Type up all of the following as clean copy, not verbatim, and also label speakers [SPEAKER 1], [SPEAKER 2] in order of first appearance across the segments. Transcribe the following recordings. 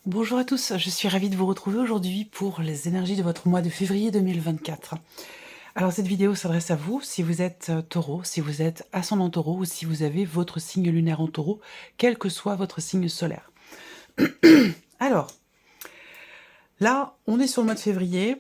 [SPEAKER 1] Bonjour à tous, je suis ravie de vous retrouver aujourd'hui pour les énergies de votre mois de février 2024. Alors cette vidéo s'adresse à vous si vous êtes taureau, si vous êtes ascendant taureau ou si vous avez votre signe lunaire en taureau, quel que soit votre signe solaire. Alors, là, on est sur le mois de février,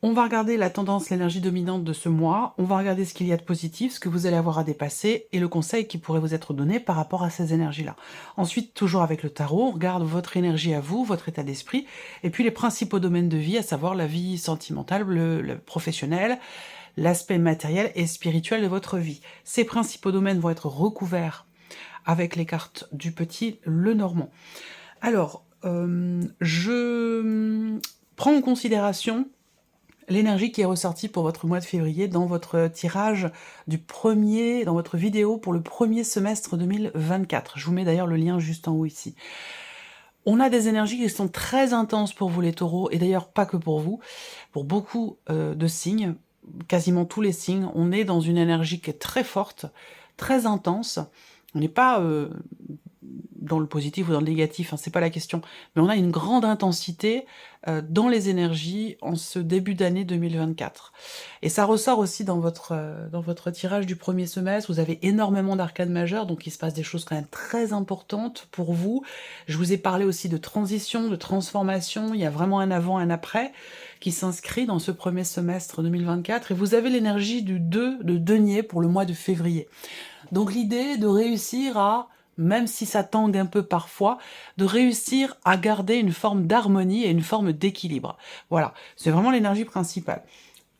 [SPEAKER 1] on va regarder la tendance, l'énergie dominante de ce mois, on va regarder ce qu'il y a de positif, ce que vous allez avoir à dépasser et le conseil qui pourrait vous être donné par rapport à ces énergies-là. Ensuite, toujours avec le tarot, on regarde votre énergie à vous, votre état d'esprit, et puis les principaux domaines de vie, à savoir la vie sentimentale, le professionnel, l'aspect matériel et spirituel de votre vie. Ces principaux domaines vont être recouverts avec les cartes du petit Lenormand. Alors, je prends en considération l'énergie qui est ressortie pour votre mois de février dans votre tirage dans votre vidéo pour le premier semestre 2024. Je vous mets d'ailleurs le lien juste en haut ici. On a des énergies qui sont très intenses pour vous les taureaux, et d'ailleurs pas que pour vous, pour beaucoup de signes, quasiment tous les signes, on est dans une énergie qui est très forte, très intense. On n'est pas dans le positif ou dans le négatif, hein, c'est pas la question, mais on a une grande intensité dans les énergies en ce début d'année 2024. Et ça ressort aussi dans votre tirage du premier semestre, vous avez énormément d'arcades majeures, donc il se passe des choses quand même très importantes pour vous. Je vous ai parlé aussi de transition, de transformation, il y a vraiment un avant, un après, qui s'inscrit dans ce premier semestre 2024, et vous avez l'énergie du 2 de denier pour le mois de février. Donc l'idée est de réussir à, même si ça tangue un peu parfois, de réussir à garder une forme d'harmonie et une forme d'équilibre. Voilà, c'est vraiment l'énergie principale.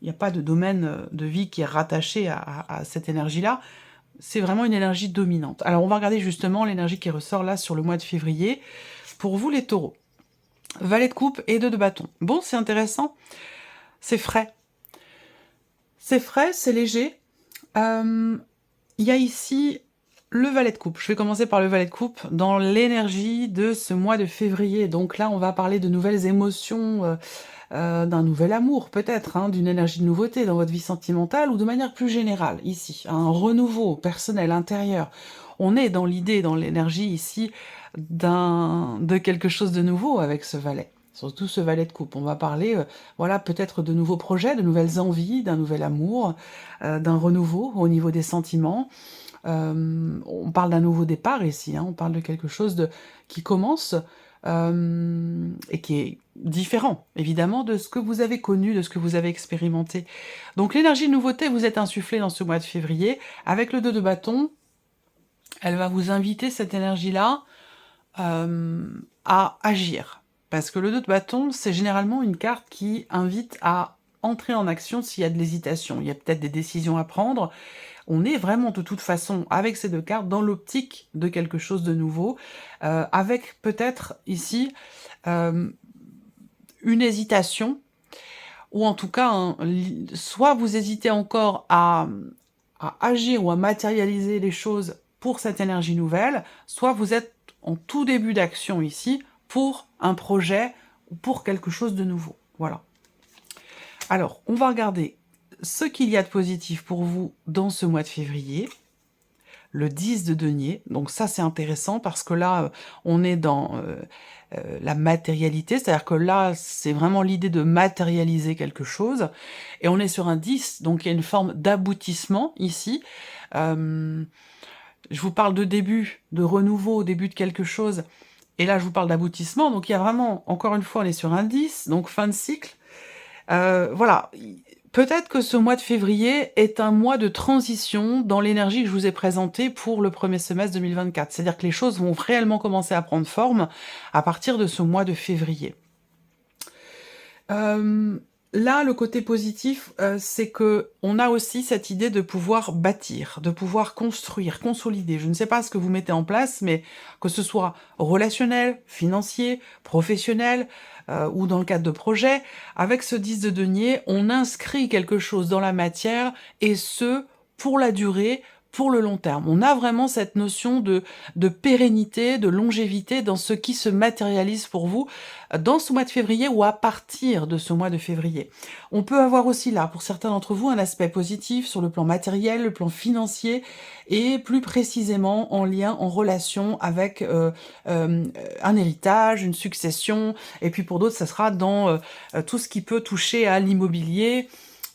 [SPEAKER 1] Il n'y a pas de domaine de vie qui est rattaché à cette énergie-là, c'est vraiment une énergie dominante. Alors on va regarder justement l'énergie qui ressort là sur le mois de février, pour vous les taureaux. Valet de coupe et 2 de bâton. Bon, c'est intéressant, c'est frais. C'est frais, c'est léger. Il y a ici le valet de coupe. Je vais commencer par le valet de coupe dans l'énergie de ce mois de février. Donc là, on va parler de nouvelles émotions, d'un nouvel amour peut-être, hein, d'une énergie de nouveauté dans votre vie sentimentale ou de manière plus générale ici. Un renouveau personnel, intérieur. On est dans l'idée, dans l'énergie ici de quelque chose de nouveau avec ce valet. Surtout ce valet de coupe. On va parler, voilà, peut-être de nouveaux projets, de nouvelles envies, d'un nouvel amour, d'un renouveau au niveau des sentiments. On parle d'un nouveau départ ici, hein, on parle de quelque chose qui commence et qui est différent, évidemment, de ce que vous avez connu, de ce que vous avez expérimenté. Donc l'énergie de nouveauté vous est insufflée dans ce mois de février. Avec le 2 de bâton, elle va vous inviter, cette énergie-là, à agir. Parce que le 2 de bâton, c'est généralement une carte qui invite à entrer en action s'il y a de l'hésitation. Il y a peut-être des décisions à prendre. On est vraiment de toute façon, avec ces deux cartes, dans l'optique de quelque chose de nouveau, avec peut-être ici une hésitation, ou en tout cas, soit vous hésitez encore à agir ou à matérialiser les choses pour cette énergie nouvelle, soit vous êtes en tout début d'action ici pour un projet ou pour quelque chose de nouveau. Voilà. Alors, on va regarder ce qu'il y a de positif pour vous dans ce mois de février. Le 10 de denier, donc ça c'est intéressant parce que là, on est dans la matérialité, c'est-à-dire que là, c'est vraiment l'idée de matérialiser quelque chose, et on est sur un 10, donc il y a une forme d'aboutissement ici. Je vous parle de début, de renouveau, au début de quelque chose, et là je vous parle d'aboutissement, donc il y a vraiment, encore une fois, on est sur un 10, donc fin de cycle. Voilà, peut-être que ce mois de février est un mois de transition dans l'énergie que je vous ai présentée pour le premier semestre 2024. C'est-à-dire que les choses vont réellement commencer à prendre forme à partir de ce mois de février. Là, le côté positif, c'est que on a aussi cette idée de pouvoir bâtir, de pouvoir construire, consolider. Je ne sais pas ce que vous mettez en place, mais que ce soit relationnel, financier, professionnel, ou dans le cadre de projets, avec ce 10 de denier, on inscrit quelque chose dans la matière, et ce, pour la durée, pour le long terme. On a vraiment cette notion de pérennité, de longévité dans ce qui se matérialise pour vous dans ce mois de février ou à partir de ce mois de février. On peut avoir aussi là, pour certains d'entre vous, un aspect positif sur le plan matériel, le plan financier et plus précisément en lien, en relation avec un héritage, une succession, et puis pour d'autres, ça sera dans tout ce qui peut toucher à l'immobilier,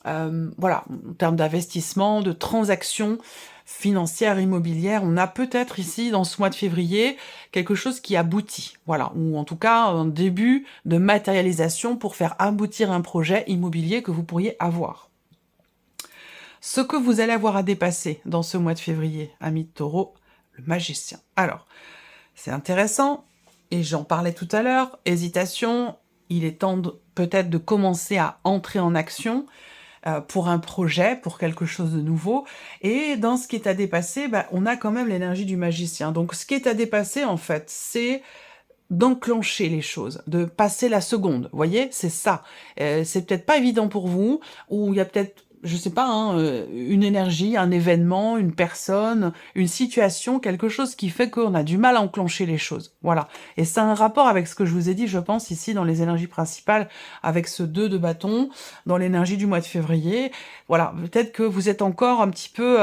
[SPEAKER 1] voilà, en termes d'investissement, de transactions financières, immobilières, on a peut-être ici, dans ce mois de février, quelque chose qui aboutit, voilà, ou en tout cas un début de matérialisation pour faire aboutir un projet immobilier que vous pourriez avoir. Ce que vous allez avoir à dépasser dans ce mois de février, ami de Taureau, le magicien. Alors, c'est intéressant, et j'en parlais tout à l'heure, hésitation, il est temps peut-être de commencer à entrer en action, pour un projet, pour quelque chose de nouveau. Et dans ce qui est à dépasser, on a quand même l'énergie du magicien. Donc ce qui est à dépasser, en fait, c'est d'enclencher les choses, de passer la seconde. Vous voyez, c'est ça. C'est peut-être pas évident pour vous, ou il y a peut-être, je sais pas, une énergie, un événement, une personne, une situation, quelque chose qui fait qu'on a du mal à enclencher les choses. Voilà. Et c'est un rapport avec ce que je vous ai dit, je pense, ici, dans les énergies principales, avec ce 2 de bâton, dans l'énergie du mois de février. Voilà. Peut-être que vous êtes encore un petit peu...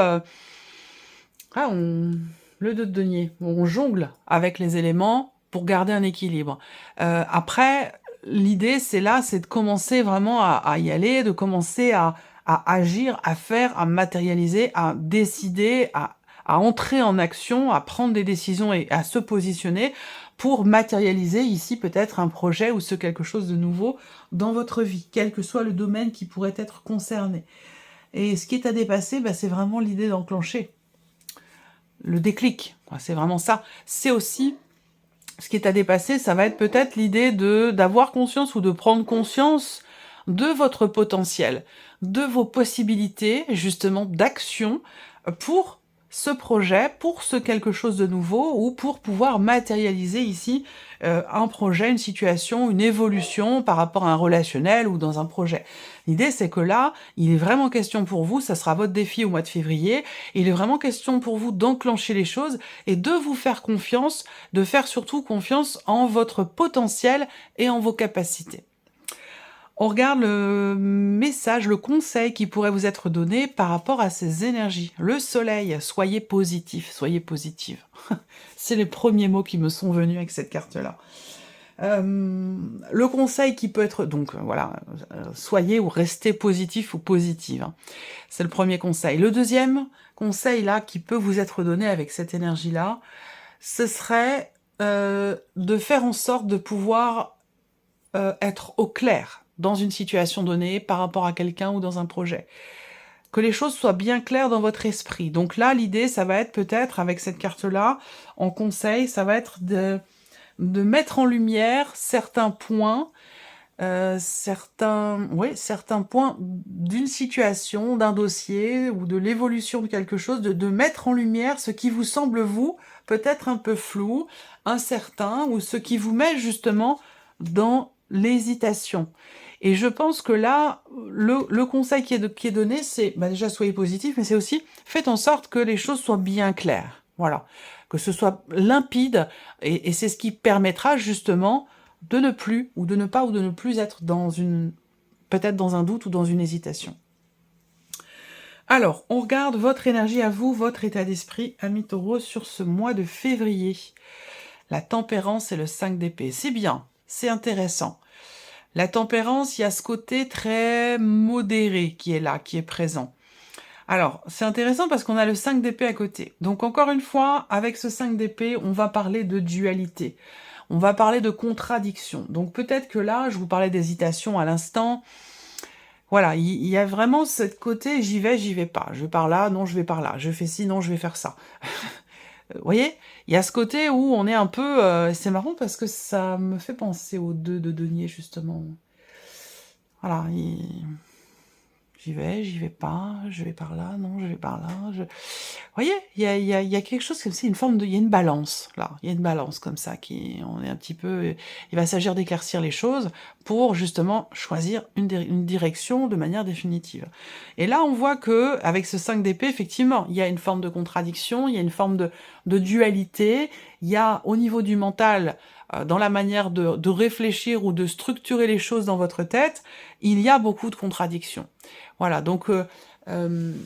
[SPEAKER 1] le 2 de denier. On jongle avec les éléments pour garder un équilibre. Après, l'idée, c'est de commencer vraiment à y aller, de commencer à agir, à faire, à matérialiser, à décider, à entrer en action, à prendre des décisions et à se positionner pour matérialiser ici peut-être un projet ou quelque chose de nouveau dans votre vie, quel que soit le domaine qui pourrait être concerné. Et ce qui est à dépasser, c'est vraiment l'idée d'enclencher le déclic. C'est vraiment ça. C'est aussi ce qui est à dépasser, ça va être peut-être l'idée d'avoir conscience ou de prendre conscience de votre potentiel, de vos possibilités, justement, d'action pour ce projet, pour ce quelque chose de nouveau, ou pour pouvoir matérialiser ici un projet, une situation, une évolution par rapport à un relationnel ou dans un projet. L'idée, c'est que là, il est vraiment question pour vous, ça sera votre défi au mois de février, il est vraiment question pour vous d'enclencher les choses et de vous faire confiance, de faire surtout confiance en votre potentiel et en vos capacités. On regarde le message, le conseil qui pourrait vous être donné par rapport à ces énergies. Le soleil, soyez positif, soyez positive. C'est les premiers mots qui me sont venus avec cette carte-là. Le conseil qui peut être, donc voilà, soyez ou restez positif ou positive. C'est le premier conseil. Le deuxième conseil là qui peut vous être donné avec cette énergie-là, ce serait de faire en sorte de pouvoir être au clair dans une situation donnée, par rapport à quelqu'un ou dans un projet. Que les choses soient bien claires dans votre esprit. Donc là, l'idée, ça va être peut-être, avec cette carte-là, en conseil, ça va être de mettre en lumière certains points, certains points d'une situation, d'un dossier, ou de l'évolution de quelque chose, de mettre en lumière ce qui vous semble, vous, peut-être un peu flou, incertain, ou ce qui vous met justement dans l'hésitation. Et je pense que là, le conseil qui est donné, c'est déjà soyez positif, mais c'est aussi faites en sorte que les choses soient bien claires. Voilà, que ce soit limpide, et c'est ce qui permettra justement de ne plus, ou de ne plus être peut-être dans un doute ou dans une hésitation. Alors, on regarde votre énergie à vous, votre état d'esprit, ami Taureau, sur ce mois de février. La tempérance et le 5 d'épée. C'est bien, c'est intéressant. La tempérance, il y a ce côté très modéré qui est là, qui est présent. Alors, c'est intéressant parce qu'on a le 5 d'épée à côté. Donc encore une fois, avec ce 5 d'épée, on va parler de dualité. On va parler de contradiction. Donc peut-être que là, je vous parlais d'hésitation à l'instant. Voilà, il y a vraiment ce côté j'y vais pas. Je vais par là, non, je vais par là. Je fais ci, non, je vais faire ça. Vous voyez, il y a ce côté où on est un peu... c'est marrant parce que ça me fait penser aux 2 de denier, justement. Voilà, j'y vais pas, je vais par là, non, je vais par là, je vous voyez? Il y a quelque chose comme si une forme de il y a une balance, là. Il y a une balance comme ça qui on est un petit peu il va s'agir d'éclaircir les choses pour justement choisir une direction de manière définitive. Et là, on voit que avec ce 5 d'épée, effectivement, il y a une forme de contradiction, il y a une forme de dualité. Il y a au niveau du mental, dans la manière de réfléchir ou de structurer les choses dans votre tête, il y a beaucoup de contradictions. Voilà, donc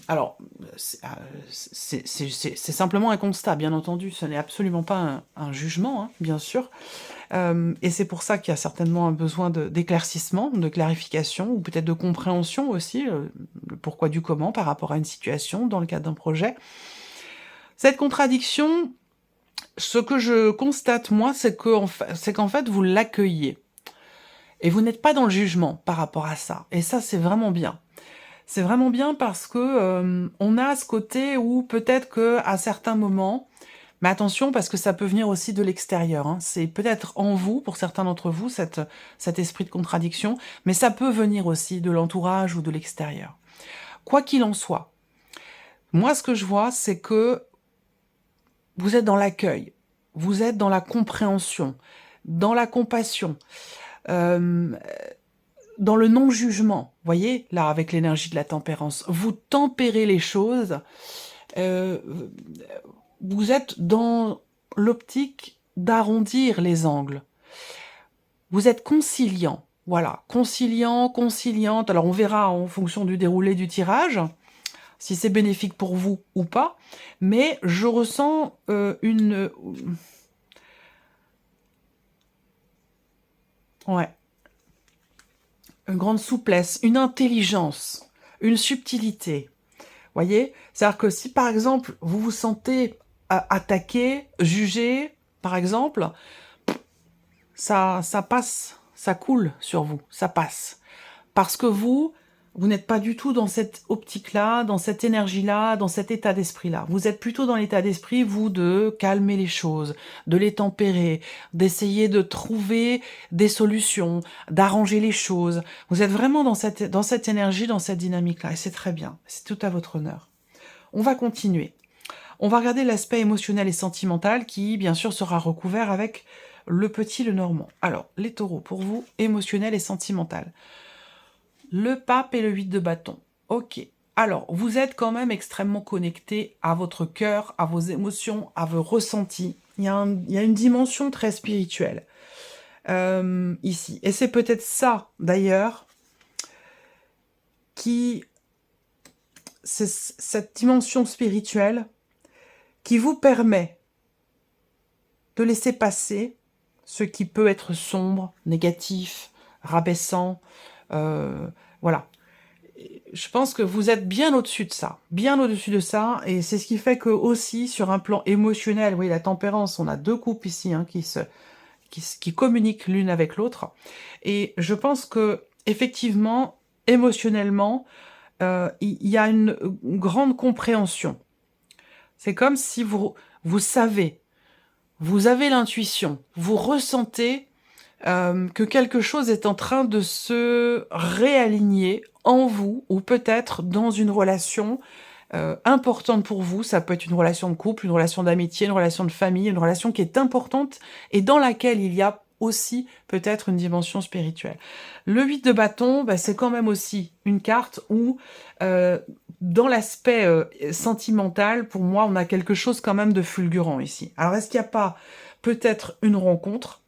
[SPEAKER 1] alors, c'est simplement un constat, bien entendu, ce n'est absolument pas un jugement, hein, bien sûr, et c'est pour ça qu'il y a certainement un besoin d'éclaircissement, de clarification ou peut-être de compréhension aussi, le pourquoi du comment par rapport à une situation dans le cadre d'un projet. Cette contradiction, ce que je constate moi, c'est qu'en fait, vous l'accueillez et vous n'êtes pas dans le jugement par rapport à ça et ça, c'est vraiment bien. C'est vraiment bien parce que, on a ce côté où peut-être qu'à certains moments mais attention parce que ça peut venir aussi de l'extérieur, hein. C'est peut-être en vous, pour certains d'entre vous, cet esprit de contradiction, mais ça peut venir aussi de l'entourage ou de l'extérieur. Quoi qu'il en soit, moi ce que je vois, c'est que vous êtes dans l'accueil, vous êtes dans la compréhension, dans la compassion, hem, dans le non-jugement. Voyez? Là, avec l'énergie de la tempérance, vous tempérez les choses, heu, vous êtes dans l'optique d'arrondir les angles. Vous êtes conciliant, voilà, conciliant, conciliante. Alors on verra en fonction du déroulé du tirage, si c'est bénéfique pour vous ou pas, mais je ressens, ouais, une grande souplesse, une intelligence, une subtilité. Voyez? C'est-à-dire que si, par exemple, vous vous sentez attaqué, jugé, par exemple, ça passe, ça coule sur vous, ça passe. Parce que vous n'êtes pas du tout dans cette optique-là, dans cette énergie-là, dans cet état d'esprit-là. Vous êtes plutôt dans l'état d'esprit, vous, de calmer les choses, de les tempérer, d'essayer de trouver des solutions, d'arranger les choses. Vous êtes vraiment dans cette énergie, dans cette dynamique-là, et c'est très bien, c'est tout à votre honneur. On va continuer. On va regarder l'aspect émotionnel et sentimental qui, bien sûr, sera recouvert avec le petit, le normand. Alors, les taureaux, pour vous, émotionnel et sentimental. Le pape et le 8 de bâton. Ok. Alors, vous êtes quand même extrêmement connecté à votre cœur, à vos émotions, à vos ressentis. Il y a une dimension très spirituelle ici. Et c'est peut-être ça, d'ailleurs, c'est cette dimension spirituelle qui vous permet de laisser passer ce qui peut être sombre, négatif, rabaissant, voilà. Je pense que vous êtes bien au-dessus de ça, bien au-dessus de ça, et c'est ce qui fait que aussi sur un plan émotionnel, vous voyez la tempérance, on a deux couples ici hein, qui communiquent l'une avec l'autre, et je pense que effectivement, émotionnellement, il y a une grande compréhension. C'est comme si vous savez, vous avez l'intuition, vous ressentez que quelque chose est en train de se réaligner en vous ou peut-être dans une relation importante pour vous. Ça peut être une relation de couple, une relation d'amitié, une relation de famille, une relation qui est importante et dans laquelle il y a aussi peut-être une dimension spirituelle. Le 8 de bâton, bah, c'est quand même aussi une carte où dans l'aspect sentimental, pour moi, on a quelque chose quand même de fulgurant ici. Alors, est-ce qu'il n'y a pas peut-être une rencontre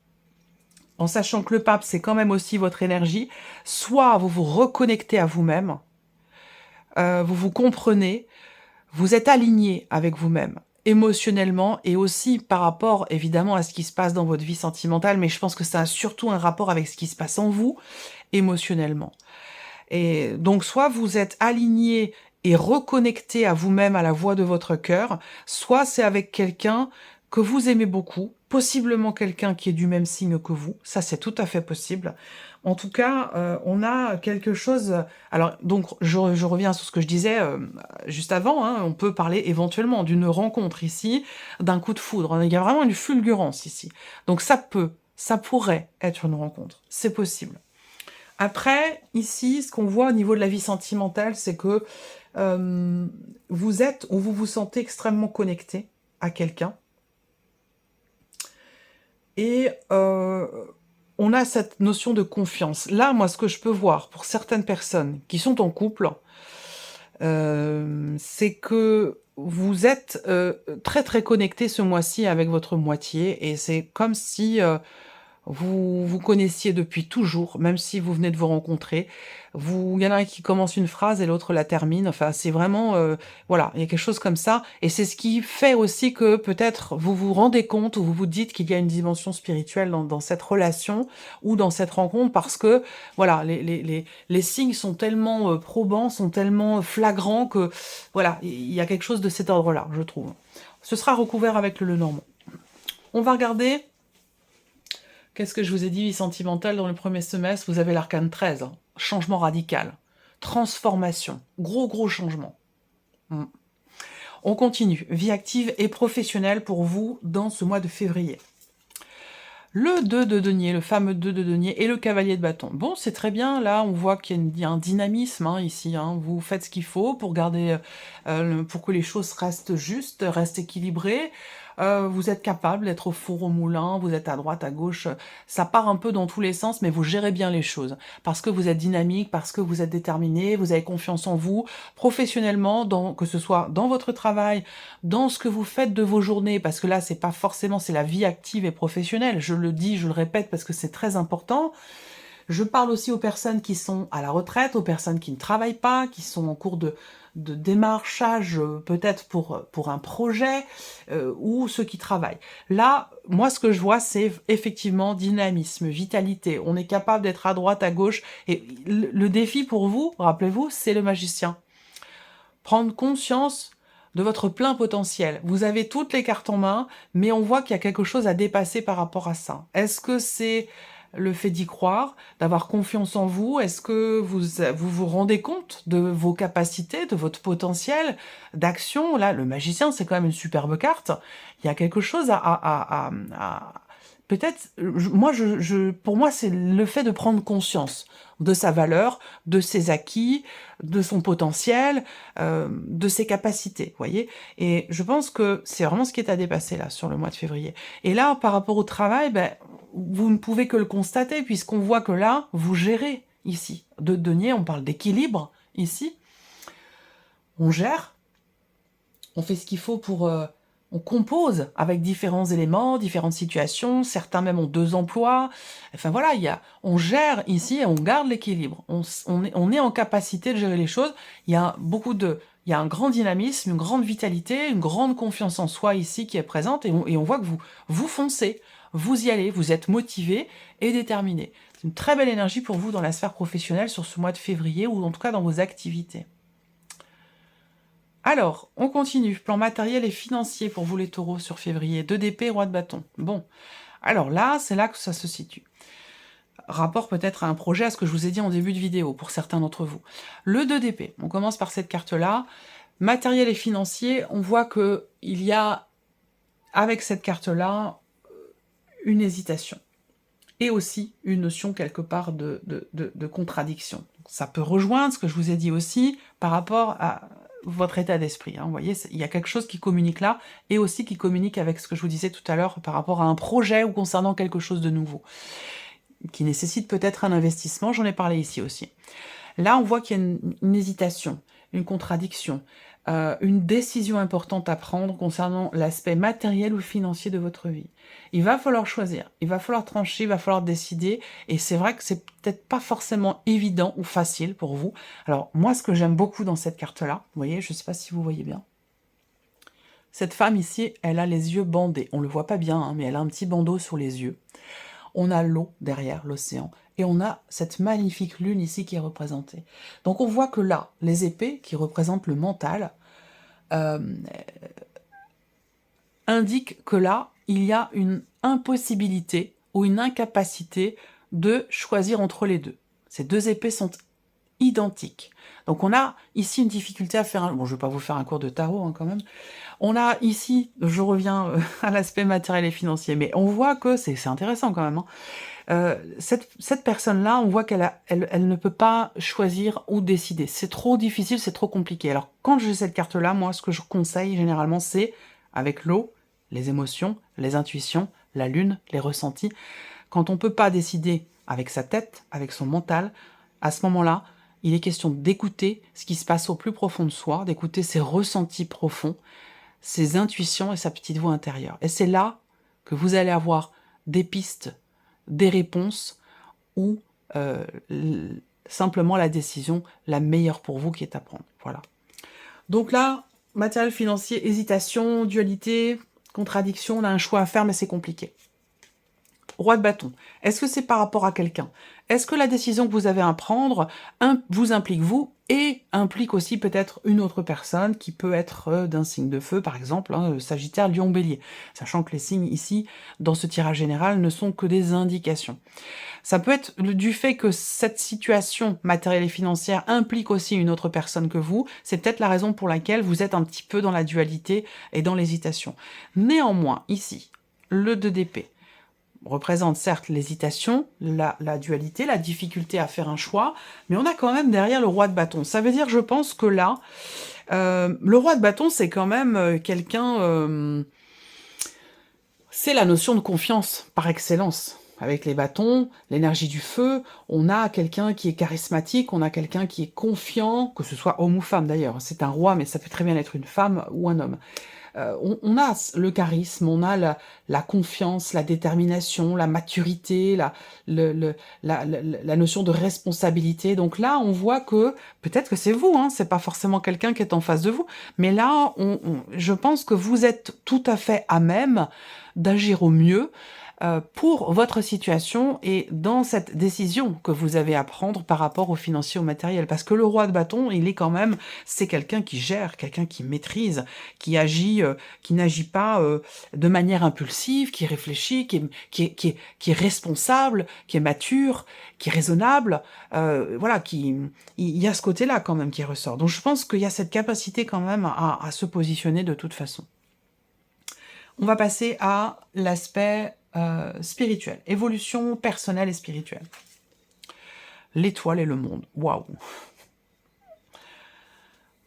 [SPEAKER 1] en sachant que le pape, c'est quand même aussi votre énergie, soit vous vous reconnectez à vous-même, vous vous comprenez, vous êtes aligné avec vous-même, émotionnellement, et aussi par rapport, évidemment, à ce qui se passe dans votre vie sentimentale, mais je pense que ça a surtout un rapport avec ce qui se passe en vous, émotionnellement. Et donc, soit vous êtes aligné et reconnecté à vous-même, à la voix de votre cœur, soit c'est avec quelqu'un que vous aimez beaucoup, possiblement quelqu'un qui est du même signe que vous, ça c'est tout à fait possible. En tout cas, on a quelque chose... Alors, donc, je reviens sur ce que je disais juste avant, hein, on peut parler éventuellement d'une rencontre ici, d'un coup de foudre, il y a vraiment une fulgurance ici. Donc ça pourrait être une rencontre, c'est possible. Après, ici, ce qu'on voit au niveau de la vie sentimentale, c'est que vous êtes ou vous vous sentez extrêmement connecté à quelqu'un. Et on a cette notion de confiance. Là, moi, ce que je peux voir pour certaines personnes qui sont en couple, c'est que vous êtes, très, très connectés ce mois-ci avec votre moitié et c'est comme si, vous vous connaissiez depuis toujours, même si vous venez de vous rencontrer. Il y en a un qui commence une phrase et l'autre la termine. Enfin, c'est vraiment, voilà, il y a quelque chose comme ça et c'est ce qui fait aussi que peut-être vous vous rendez compte ou vous vous dites qu'il y a une dimension spirituelle dans cette relation ou dans cette rencontre parce que, voilà, les signes sont tellement, probants, sont tellement flagrants que, voilà, il y a quelque chose de cet ordre-là, je trouve. Ce sera recouvert avec le Lenormand. On va regarder. Qu'est-ce que je vous ai dit, vie sentimentale, dans le premier semestre, vous avez l'arcane 13, hein. Changement radical, transformation, gros changement. On continue, vie active et professionnelle pour vous dans ce mois de février. Le 2 de denier, le fameux 2 de denier et le cavalier de bâton. Bon, c'est très bien, là on voit qu'il y a un dynamisme hein, ici, hein. Vous faites ce qu'il faut pour garder, pour que les choses restent justes, restent équilibrées. Vous êtes capable d'être au four au moulin, vous êtes à droite, à gauche, ça part un peu dans tous les sens, mais vous gérez bien les choses. Parce que vous êtes dynamique, parce que vous êtes déterminé, vous avez confiance en vous, professionnellement, que ce soit dans votre travail, dans ce que vous faites de vos journées, parce que là, c'est pas forcément, c'est la vie active et professionnelle, je le dis, je le répète, parce que c'est très important. Je parle aussi aux personnes qui sont à la retraite, aux personnes qui ne travaillent pas, qui sont en cours de démarchage, peut-être pour un projet, ou ceux qui travaillent. Là, moi, ce que je vois, c'est effectivement dynamisme, vitalité. On est capable d'être à droite, à gauche. Et le défi pour vous, rappelez-vous, c'est le magicien. Prendre conscience de votre plein potentiel. Vous avez toutes les cartes en main, mais on voit qu'il y a quelque chose à dépasser par rapport à ça. Est-ce que c'est le fait d'y croire, d'avoir confiance en vous? Est-ce que vous rendez compte de vos capacités, de votre potentiel d'action? Là, le magicien, c'est quand même une superbe carte. Il y a quelque chose peut-être, pour moi, c'est le fait de prendre conscience de sa valeur, de ses acquis, de son potentiel, de ses capacités, vous voyez. Et je pense que c'est vraiment ce qui est à dépasser là sur le mois de février. Et là, par rapport au travail, ben, vous ne pouvez que le constater puisqu'on voit que là, vous gérez ici. De denier, on parle d'équilibre ici. On gère, on fait ce qu'il faut pour... on compose avec différents éléments, différentes situations, certains même ont 2 emplois. Enfin voilà, on gère ici et on garde l'équilibre. On est en capacité de gérer les choses. Il y a un grand dynamisme, une grande vitalité, une grande confiance en soi ici qui est présente et on voit que vous foncez, vous y allez, vous êtes motivé et déterminé. C'est une très belle énergie pour vous dans la sphère professionnelle sur ce mois de février ou en tout cas dans vos activités. Alors, on continue. Plan matériel et financier pour vous les taureaux sur février. 2 d'épée, roi de bâton. Bon, alors là, c'est là que ça se situe. Rapport peut-être à un projet, à ce que je vous ai dit en début de vidéo, pour certains d'entre vous. Le 2 d'épée, on commence par cette carte-là. Matériel et financier, on voit que il y a, avec cette carte-là, une hésitation. Et aussi une notion quelque part de contradiction. Ça peut rejoindre ce que je vous ai dit aussi par rapport à votre état d'esprit. Hein. Vous voyez, il y a quelque chose qui communique là, et aussi qui communique avec ce que je vous disais tout à l'heure par rapport à un projet ou concernant quelque chose de nouveau, qui nécessite peut-être un investissement, j'en ai parlé ici aussi. Là, on voit qu'il y a une hésitation, une contradiction, une décision importante à prendre concernant l'aspect matériel ou financier de votre vie. Il va falloir choisir, il va falloir trancher, il va falloir décider, et c'est vrai que c'est peut-être pas forcément évident ou facile pour vous. Alors, moi, ce que j'aime beaucoup dans cette carte-là, vous voyez, je ne sais pas si vous voyez bien, cette femme ici, elle a les yeux bandés. On le voit pas bien, hein, mais elle a un petit bandeau sur les yeux. On a l'eau derrière, l'océan, et on a cette magnifique lune ici qui est représentée. Donc on voit que là, les épées, qui représentent le mental, indiquent que là, il y a une impossibilité ou une incapacité de choisir entre les deux. Ces 2 épées sont identiques. Donc on a ici une difficulté à faire un... Bon, je ne vais pas vous faire un cours de tarot hein, quand même. On a ici, je reviens à l'aspect matériel et financier, mais on voit que c'est intéressant quand même, hein. Cette personne-là, on voit elle ne peut pas choisir ou décider. C'est trop difficile, c'est trop compliqué. Alors, quand j'ai cette carte-là, moi, ce que je conseille généralement, c'est, avec l'eau, les émotions, les intuitions, la lune, les ressentis. Quand on ne peut pas décider avec sa tête, avec son mental, à ce moment-là, il est question d'écouter ce qui se passe au plus profond de soi, d'écouter ses ressentis profonds, ses intuitions et sa petite voix intérieure. Et c'est là que vous allez avoir des pistes, des réponses ou simplement la décision la meilleure pour vous qui est à prendre. Voilà. Donc là, matériel financier, hésitation, dualité, contradiction, on a un choix à faire mais c'est compliqué. Roi de bâton. Est-ce que c'est par rapport à quelqu'un? Est-ce que la décision que vous avez à prendre vous implique vous et implique aussi peut-être une autre personne qui peut être d'un signe de feu, par exemple, Sagittaire, Lion, Bélier, sachant que les signes ici, dans ce tirage général, ne sont que des indications. Ça peut être du fait que cette situation matérielle et financière implique aussi une autre personne que vous, c'est peut-être la raison pour laquelle vous êtes un petit peu dans la dualité et dans l'hésitation. Néanmoins, ici, le 2 d'épée représente certes l'hésitation, la dualité, la difficulté à faire un choix, mais on a quand même derrière le roi de bâton. Ça veut dire, je pense que là, le roi de bâton, c'est quand même quelqu'un... c'est la notion de confiance par excellence. Avec les bâtons, l'énergie du feu, on a quelqu'un qui est charismatique, on a quelqu'un qui est confiant, que ce soit homme ou femme d'ailleurs. C'est un roi, mais ça peut très bien être une femme ou un homme. On a le charisme, on a la confiance, la détermination, la maturité, la notion de responsabilité. Donc là, on voit que, peut-être que c'est vous, hein, c'est pas forcément quelqu'un qui est en face de vous, mais là, je pense que vous êtes tout à fait à même d'agir au mieux pour votre situation et dans cette décision que vous avez à prendre par rapport au financier, au matériel. Parce que le roi de bâton, il est quand même, c'est quelqu'un qui gère, quelqu'un qui maîtrise, qui agit, qui n'agit pas de manière impulsive, qui réfléchit, qui est responsable, qui est mature, qui est raisonnable. Voilà, il y a ce côté-là quand même qui ressort. Donc je pense qu'il y a cette capacité quand même à se positionner de toute façon. On va passer à l'aspect spirituel, évolution personnelle et spirituelle. L'étoile et le monde, waouh.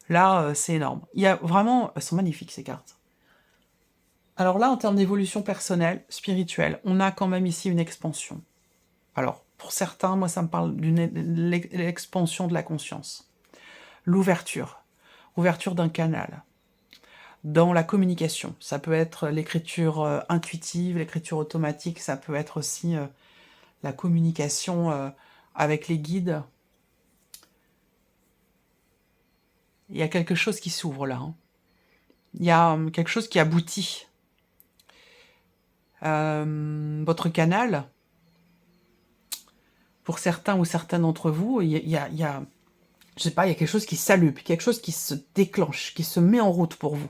[SPEAKER 1] Là, c'est énorme. Il y a vraiment, elles sont magnifiques ces cartes. Alors là, en termes d'évolution personnelle, spirituelle, on a quand même ici une expansion. Alors, pour certains, moi, ça me parle d'une l'expansion de la conscience. L'ouverture, ouverture d'un canal. Dans la communication, ça peut être l'écriture intuitive, l'écriture automatique, ça peut être aussi la communication avec les guides. Il y a quelque chose qui s'ouvre là. Hein. Il y a quelque chose qui aboutit. Votre canal, pour certains ou certaines d'entre vous, il y a je sais pas, il y a quelque chose qui s'allume, quelque chose qui se déclenche, qui se met en route pour vous.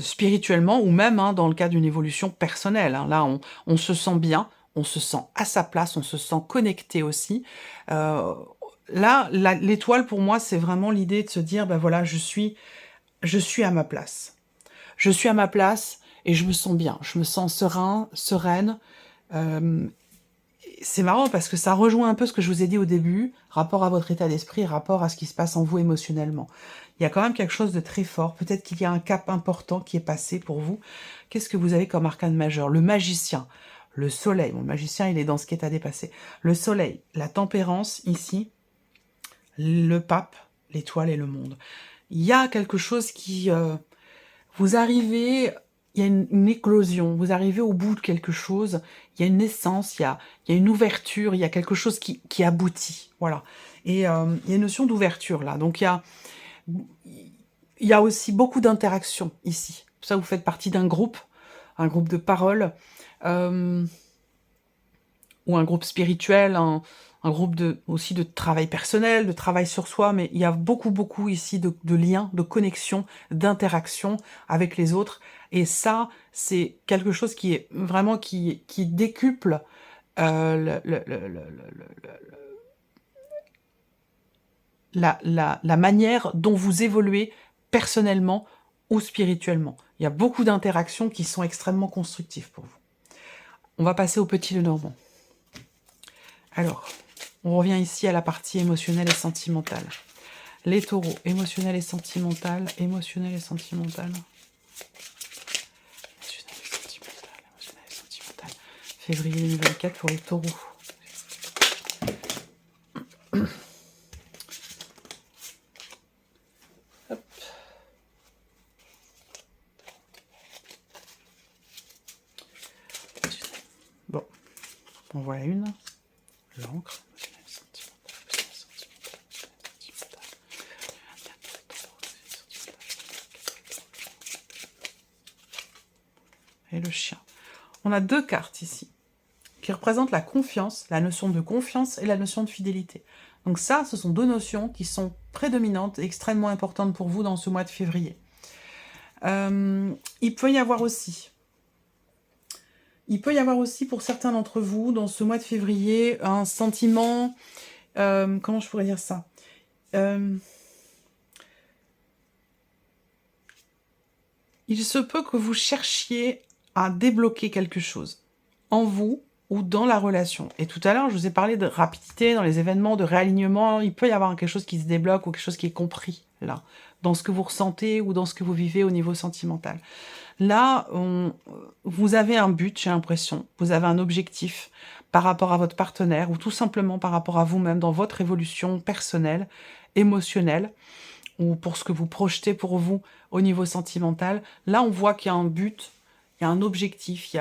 [SPEAKER 1] Spirituellement, ou même dans le cas d'une évolution personnelle. Hein. Là, on se sent bien, on se sent à sa place, on se sent connecté aussi. Là, l'étoile, pour moi, c'est vraiment l'idée de se dire, ben voilà, je suis à ma place. Je suis à ma place et je me sens bien. Je me sens serein, sereine. C'est marrant parce que ça rejoint un peu ce que je vous ai dit au début, rapport à votre état d'esprit, rapport à ce qui se passe en vous émotionnellement. Il y a quand même quelque chose de très fort. Peut-être qu'il y a un cap important qui est passé pour vous. Qu'est-ce que vous avez comme arcane majeur? Le magicien, le soleil. Bon, le magicien, il est dans ce qui est à dépasser. Le soleil, la tempérance, ici, le pape, l'étoile et le monde. Il y a quelque chose qui... vous arrivez... Il y a une éclosion, vous arrivez au bout de quelque chose, il y a une naissance, il y a une ouverture, il y a quelque chose qui aboutit, voilà. Et il y a une notion d'ouverture là, donc il y a aussi beaucoup d'interactions ici. Pour ça, vous faites partie d'un groupe de parole, ou un groupe spirituel, un groupe aussi de travail personnel, de travail sur soi, mais il y a beaucoup ici de liens, de connexions, d'interactions avec les autres. Et ça, c'est quelque chose qui est vraiment qui décuple la manière dont vous évoluez personnellement ou spirituellement. Il y a beaucoup d'interactions qui sont extrêmement constructives pour vous. On va passer au petit Lenormand. Alors, on revient ici à la partie émotionnelle et sentimentale. Les taureaux, émotionnel et sentimental, émotionnel et sentimental. Émotionnel et sentimental, émotionnel et sentimental. Février 2024 pour les taureaux. Hop. Bon, en voilà une. L'encre. Et le chien. On a deux cartes ici qui représentent la confiance, la notion de confiance et la notion de fidélité. Donc ça, ce sont deux notions qui sont prédominantes et extrêmement importantes pour vous dans ce mois de février. Il peut y avoir aussi pour certains d'entre vous dans ce mois de février un sentiment, comment je pourrais dire ça, il se peut que vous cherchiez à débloquer quelque chose en vous ou dans la relation. Et tout à l'heure, je vous ai parlé de rapidité dans les événements, de réalignement. Il peut y avoir quelque chose qui se débloque ou quelque chose qui est compris, là, dans ce que vous ressentez ou dans ce que vous vivez au niveau sentimental. Là, vous avez un but, j'ai l'impression. Vous avez un objectif par rapport à votre partenaire ou tout simplement par rapport à vous-même dans votre évolution personnelle, émotionnelle, ou pour ce que vous projetez pour vous au niveau sentimental. Là, on voit qu'il y a un but, il y a un objectif,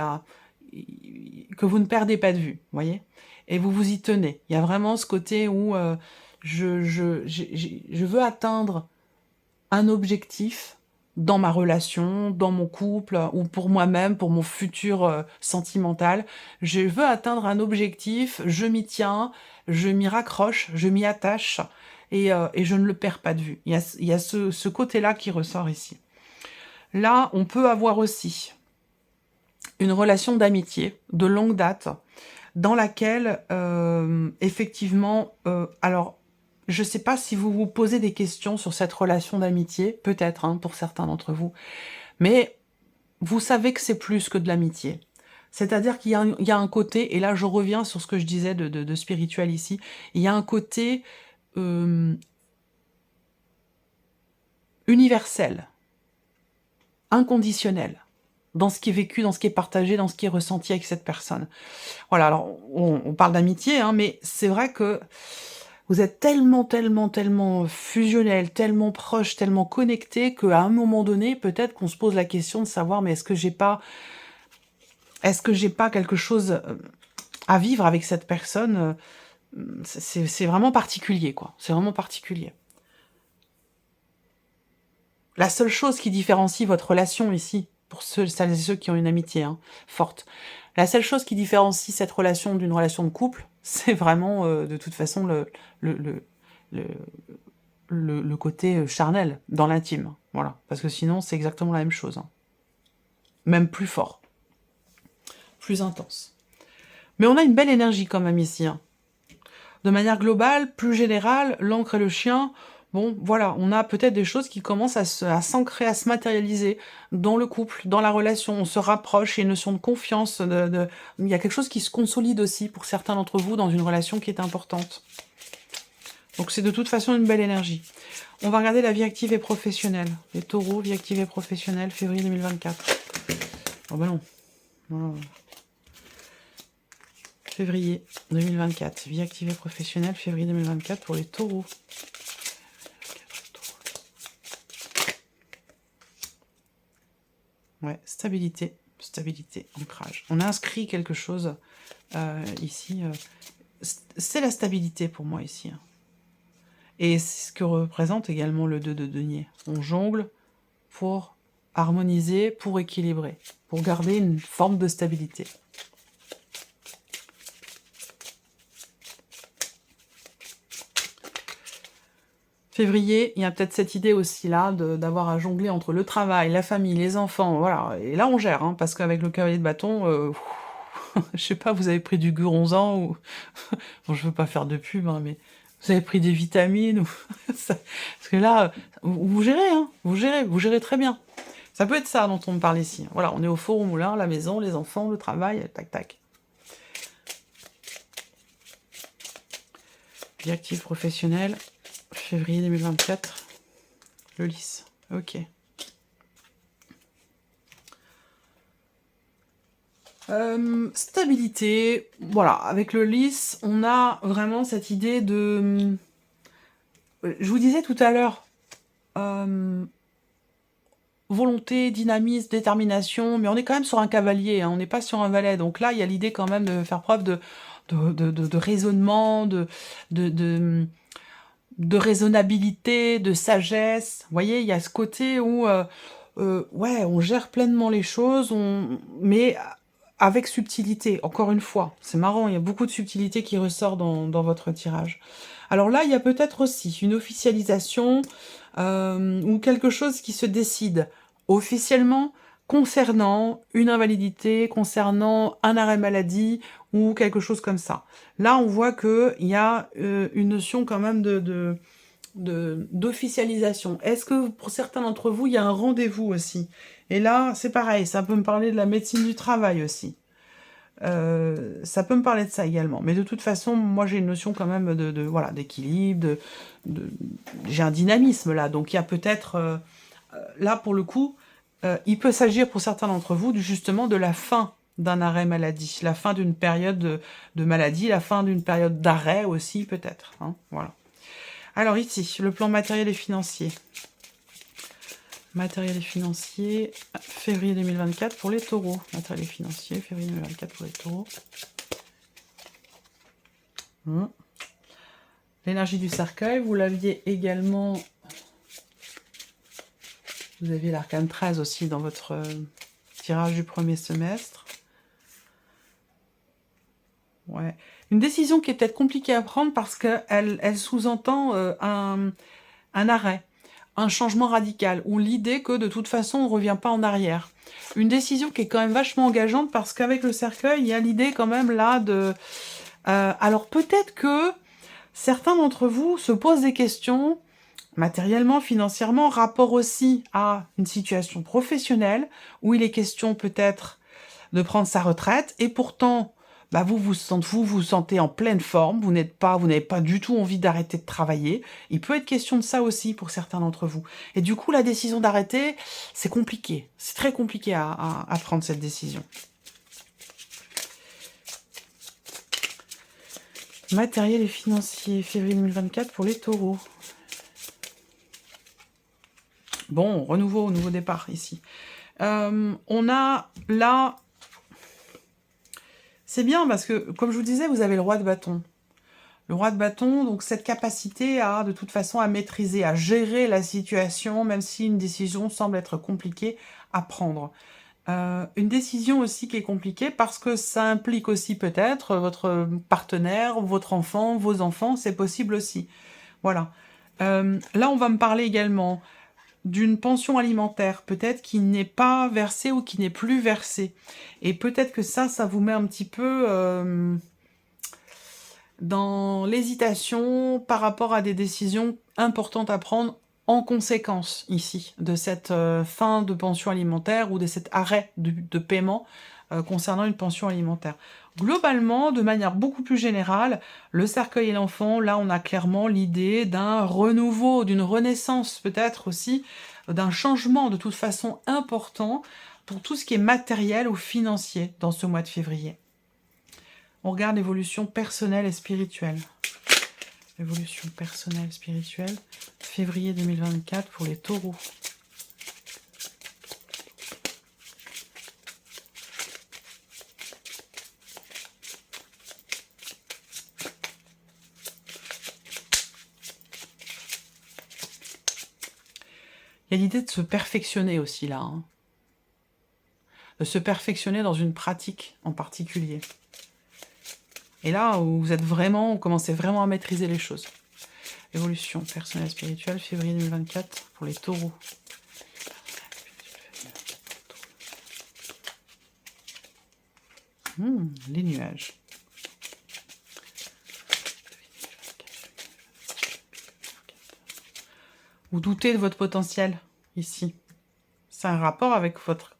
[SPEAKER 1] que vous ne perdez pas de vue, voyez, et vous vous y tenez. Il y a vraiment ce côté où je veux atteindre un objectif dans ma relation, dans mon couple, ou pour moi-même, pour mon futur sentimental. Je veux atteindre un objectif, je m'y tiens, je m'y raccroche, je m'y attache, et je ne le perds pas de vue. Il y a ce côté-là qui ressort ici. Là, on peut avoir aussi une relation d'amitié de longue date, dans laquelle, effectivement, alors, je ne sais pas si vous vous posez des questions sur cette relation d'amitié, peut-être, hein, pour certains d'entre vous, mais vous savez que c'est plus que de l'amitié. C'est-à-dire qu'il y a un côté, et là je reviens sur ce que je disais de spirituel ici, il y a un côté universel, inconditionnel, dans ce qui est vécu, dans ce qui est partagé, dans ce qui est ressenti avec cette personne. Voilà, alors on parle d'amitié, hein, mais c'est vrai que vous êtes tellement fusionnel, tellement proche, tellement connecté, qu'à un moment donné, peut-être qu'on se pose la question de savoir, mais est-ce que j'ai pas quelque chose à vivre avec cette personne? C'est vraiment particulier, quoi. C'est vraiment particulier. La seule chose qui différencie votre relation ici, pour celles et ceux qui ont une amitié forte, la seule chose qui différencie cette relation d'une relation de couple, c'est vraiment, de toute façon, le côté charnel, dans l'intime. Voilà. Parce que sinon, c'est exactement la même chose. Hein. Même plus fort. Plus intense. Mais on a une belle énergie quand même ici. Hein. De manière globale, plus générale, l'encre et le chien... Bon, voilà, on a peut-être des choses qui commencent à s'ancrer, à se matérialiser dans le couple, dans la relation. On se rapproche, il y a une notion de confiance. Il y a quelque chose qui se consolide aussi pour certains d'entre vous dans une relation qui est importante. Donc c'est de toute façon une belle énergie. On va regarder la vie active et professionnelle. Les taureaux, vie active et professionnelle, février 2024. Oh ben non. Oh. Février 2024, vie active et professionnelle, février 2024 pour les taureaux. Ouais, stabilité, ancrage. On a inscrit quelque chose ici. C'est la stabilité pour moi ici. Et c'est ce que représente également le 2 de denier. On jongle pour harmoniser, pour équilibrer, pour garder une forme de stabilité. Février, il y a peut-être cette idée aussi là d'avoir à jongler entre le travail, la famille, les enfants, voilà. Et là on gère, hein, parce qu'avec le cavalier de bâton, je sais pas, vous avez pris du guronzan ou... bon, je veux pas faire de pub, hein, mais vous avez pris des vitamines ou... parce que là, vous gérez, hein, vous gérez très bien. Ça peut être ça dont on me parle ici. Voilà, on est au four au moulin, la maison, les enfants, le travail, tac tac. Vie active professionnelle, février 2024. Le lys, ok. Stabilité, voilà, avec le lys, on a vraiment cette idée de... Je vous disais tout à l'heure, volonté, dynamisme, détermination, mais on est quand même sur un cavalier, hein, on n'est pas sur un valet, donc là, il y a l'idée quand même de faire preuve de raisonnement, de raisonnabilité, de sagesse. Vous voyez, il y a ce côté où, ouais, on gère pleinement les choses, mais avec subtilité, encore une fois. C'est marrant, il y a beaucoup de subtilité qui ressort dans votre tirage. Alors là, il y a peut-être aussi une officialisation ou quelque chose qui se décide officiellement concernant une invalidité, concernant un arrêt maladie ou quelque chose comme ça. Là, on voit qu'il y a une notion quand même d'officialisation. Est-ce que pour certains d'entre vous, il y a un rendez-vous aussi? Et là, c'est pareil, ça peut me parler de la médecine du travail aussi. Ça peut me parler de ça également. Mais de toute façon, moi, j'ai une notion quand même voilà, d'équilibre, j'ai un dynamisme là. Donc, il y a peut-être, là, pour le coup, il peut s'agir pour certains d'entre vous, justement, de la fin d'un arrêt maladie, la fin d'une période de maladie, la fin d'une période d'arrêt aussi, peut-être. Hein, voilà. Alors ici, le plan matériel et financier. Matériel et financier, février 2024 pour les taureaux. Matériel et financier, février 2024 pour les taureaux. L'énergie du cercueil, vous l'aviez également... Vous aviez l'arcane 13 aussi dans votre tirage du premier semestre. Ouais. Une décision qui est peut-être compliquée à prendre parce qu'elle sous-entend un arrêt, un changement radical, ou l'idée que de toute façon on ne revient pas en arrière. Une décision qui est quand même vachement engageante parce qu'avec le cercueil, il y a l'idée quand même là de... alors peut-être que certains d'entre vous se posent des questions matériellement, financièrement, rapport aussi à une situation professionnelle où il est question peut-être de prendre sa retraite et pourtant bah vous vous sentez en pleine forme, vous n'avez pas du tout envie d'arrêter de travailler. Il peut être question de ça aussi pour certains d'entre vous. Et du coup, la décision d'arrêter, c'est compliqué. C'est très compliqué à prendre cette décision. Matériel et financier, février 2024 pour les taureaux. Bon, nouveau départ ici. On a là... C'est bien parce que, comme je vous disais, vous avez le roi de bâton. Le roi de bâton, donc cette capacité à, de toute façon, à maîtriser, à gérer la situation, même si une décision semble être compliquée à prendre. Une décision aussi qui est compliquée parce que ça implique aussi peut-être votre partenaire, votre enfant, vos enfants, c'est possible aussi. Voilà. Là, on va me parler également d'une pension alimentaire, peut-être qui n'est pas versée ou qui n'est plus versée. Et peut-être que ça vous met un petit peu dans l'hésitation par rapport à des décisions importantes à prendre en conséquence, ici, de cette fin de pension alimentaire ou de cet arrêt de paiement concernant une pension alimentaire. Globalement, de manière beaucoup plus générale, le cercueil et l'enfant, là, on a clairement l'idée d'un renouveau, d'une renaissance peut-être aussi, d'un changement de toute façon important pour tout ce qui est matériel ou financier dans ce mois de février. On regarde l'évolution personnelle et spirituelle. Évolution personnelle, spirituelle, février 2024 pour les taureaux. Il y a l'idée de se perfectionner aussi là. Hein. De se perfectionner dans une pratique en particulier. Et là, où vous êtes vraiment, vous commencez vraiment à maîtriser les choses. Évolution personnelle spirituelle, février 2024 pour les taureaux. Les nuages. Vous doutez de votre potentiel, ici. C'est un rapport avec votre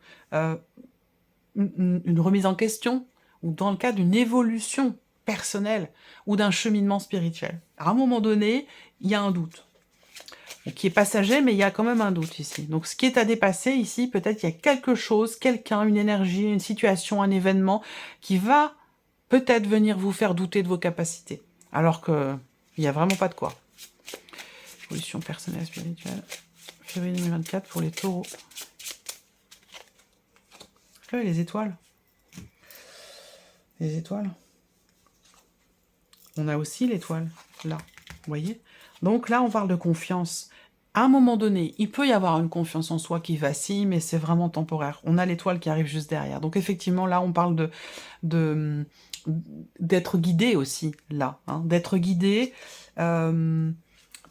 [SPEAKER 1] une remise en question, ou dans le cas d'une évolution personnel ou d'un cheminement spirituel. À un moment donné, il y a un doute, qui est passager, mais il y a quand même un doute ici. Donc, ce qui est à dépasser ici, peut-être qu'il y a quelque chose, quelqu'un, une énergie, une situation, un événement qui va peut-être venir vous faire douter de vos capacités. Alors que il n'y a vraiment pas de quoi. Évolution personnelle, spirituelle. Février 2024 pour les taureaux. Les étoiles. Les étoiles. On a aussi l'étoile, là. Vous voyez? Donc là, on parle de confiance. À un moment donné, il peut y avoir une confiance en soi qui vacille, mais c'est vraiment temporaire. On a l'étoile qui arrive juste derrière. Donc effectivement, là, on parle d'être guidé aussi, là. Hein, d'être guidé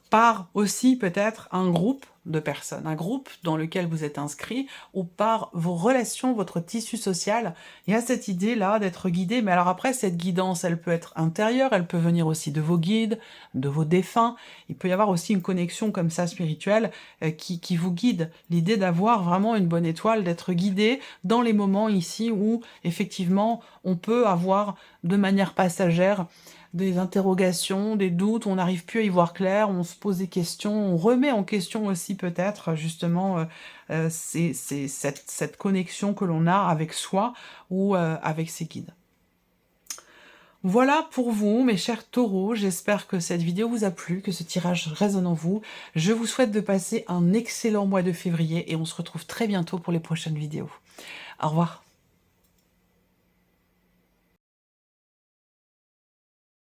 [SPEAKER 1] par aussi peut-être un groupe de personnes, un groupe dans lequel vous êtes inscrit, ou par vos relations, votre tissu social. Il y a cette idée-là d'être guidé, mais alors après, cette guidance, elle peut être intérieure, elle peut venir aussi de vos guides, de vos défunts. Il peut y avoir aussi une connexion comme ça spirituelle qui vous guide. L'idée d'avoir vraiment une bonne étoile, d'être guidé dans les moments ici où, effectivement, on peut avoir de manière passagère des interrogations, des doutes, on n'arrive plus à y voir clair, on se pose des questions, on remet en question aussi peut-être justement cette connexion que l'on a avec soi ou avec ses guides. Voilà pour vous, mes chers taureaux, j'espère que cette vidéo vous a plu, que ce tirage résonne en vous. Je vous souhaite de passer un excellent mois de février et on se retrouve très bientôt pour les prochaines vidéos. Au revoir.